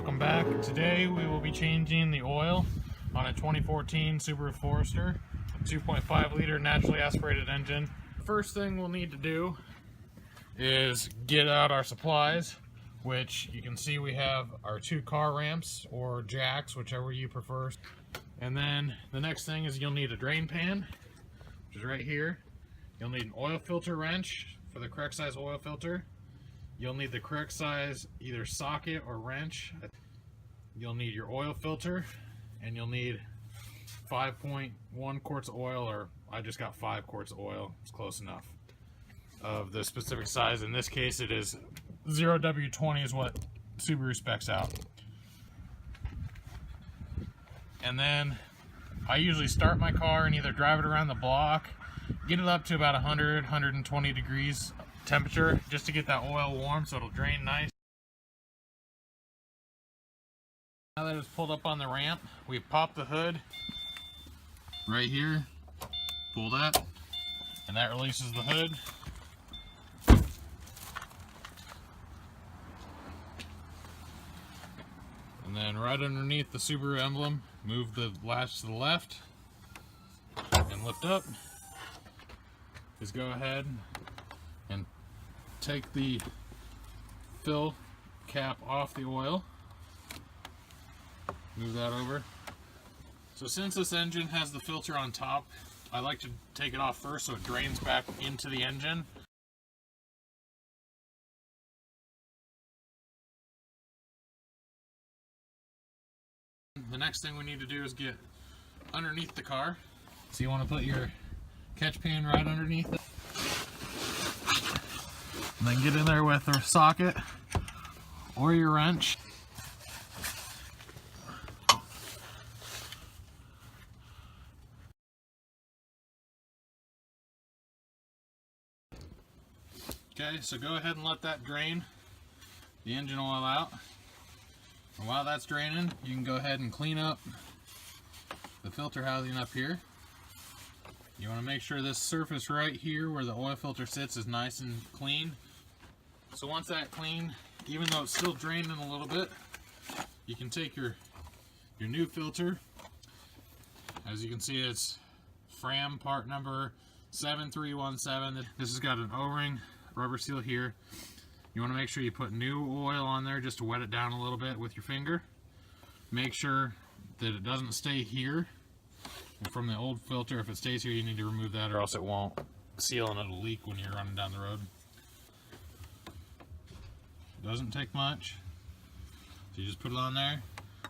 welcome back. Today we will be changing the oil on a 2014 Subaru Forester, a 2.5 liter naturally aspirated engine. First thing we'll need to do is get out our supplies, which you can see we have our 2 car ramps or jacks, whichever you prefer. And then the next thing is you'll need a drain pan, which is right here. You'll need an oil filter wrench for the correct size oil filter. You'll need the correct size either socket or wrench. You'll need your oil filter, and you'll need 5.1 quarts of oil, or I just got 5 quarts of oil. It's close enough. Of the specific size, in this case it is 0W20 is what Subaru specs out. And then I usually start my car and either drive it around the block, get it up to about 100, 120 degrees temperature just to get that oil warm so it'll drain nice. Now that it's pulled up on the ramp, we pop the hood right here, pull that, and that releases the hood. And then right underneath the Subaru emblem, move the latch to the left and lift up. Just go ahead and take the fill cap off the oil. Move that over. So since this engine has the filter on top, I like to take it off first so it drains back into the engine. The next thing we need to do is get underneath the car. So you want to put your catch pan right underneath it. And then get in there with a socket or your wrench. Okay, so go ahead and let that drain the engine oil out. And while that's draining, you can go ahead and clean up the filter housing up here. You want to make sure this surface right here where the oil filter sits is nice and clean. So once that's clean, even though it's still draining a little bit, you can take your new filter. As you can see, it's Fram part number 7317. This has got an O-ring rubber seal here. You want to make sure you put new oil on there just to wet it down a little bit with your finger. Make sure that it doesn't stay here. From the old filter, if it stays here, you need to remove that or else it won't seal and it'll leak when you're running down the road. It doesn't take much. So you just put it on there,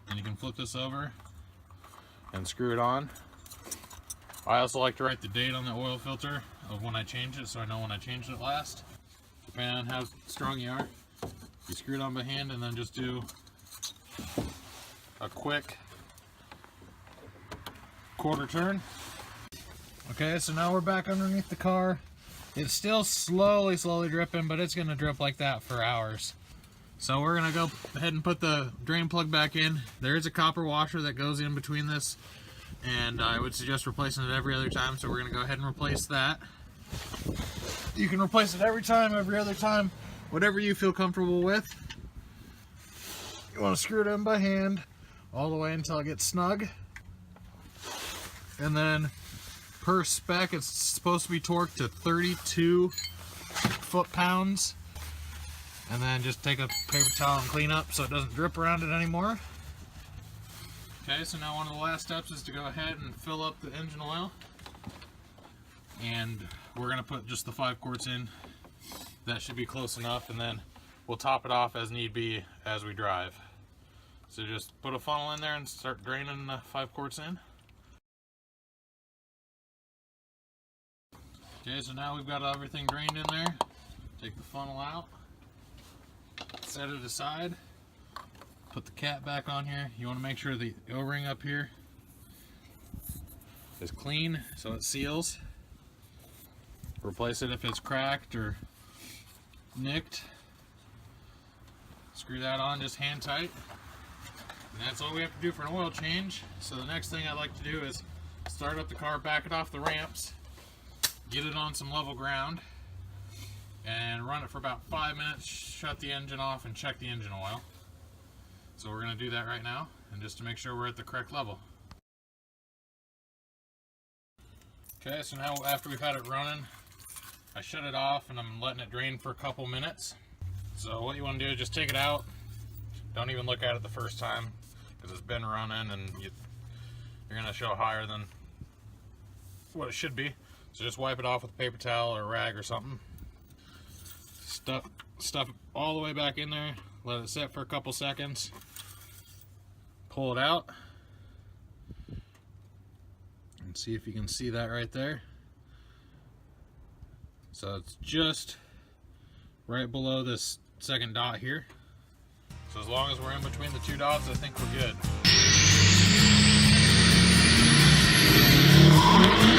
and you can flip this over and screw it on. I also like to write the date on the oil filter of when I change it so I know when I changed it last. Depending on how strong you are. You screw it on by hand and then just do a quick quarter turn. Okay, so now we're back underneath the car. It's still slowly dripping, but it's gonna drip like that for hours. So we're gonna go ahead and put the drain plug back in. There is a copper washer that goes in between this, and I would suggest replacing it every other time, so we're gonna go ahead and replace that. You can replace it every time, every other time, whatever you feel comfortable with. You want to screw it in by hand all the way until it gets snug. And then per spec, it's supposed to be torqued to 32 foot-pounds. And then just take a paper towel and clean up so it doesn't drip around it anymore. Okay, so now one of the last steps is to go ahead and fill up the engine oil. And we're going to put just the 5 quarts in. That should be close enough, and then we'll top it off as need be as we drive. So just put a funnel in there and start draining the 5 quarts in. Okay, so now we've got everything drained in there. Take the funnel out, set it aside, put the cap back on here. You want to make sure the O-ring up here is clean so it seals. Replace it if it's cracked or nicked. Screw that on just hand tight. And that's all we have to do for an oil change. So the next thing I like to do is start up the car, back it off the ramps, get it on some level ground, and run it for about 5 minutes, shut the engine off, and check the engine oil. So we're going to do that right now, and just to make sure we're at the correct level. Okay, so now after we've had it running, I shut it off and I'm letting it drain for a couple minutes. So what you want to do is just take it out. Don't even look at it the first time, because it's been running and you're going to show higher than what it should be. So just wipe it off with a paper towel or a rag or something. Stuff it all the way back in there. Let it sit for a couple seconds. Pull it out. And see if you can see that right there. So it's just right below this second dot here. So as long as we're in between the two dots, I think we're good.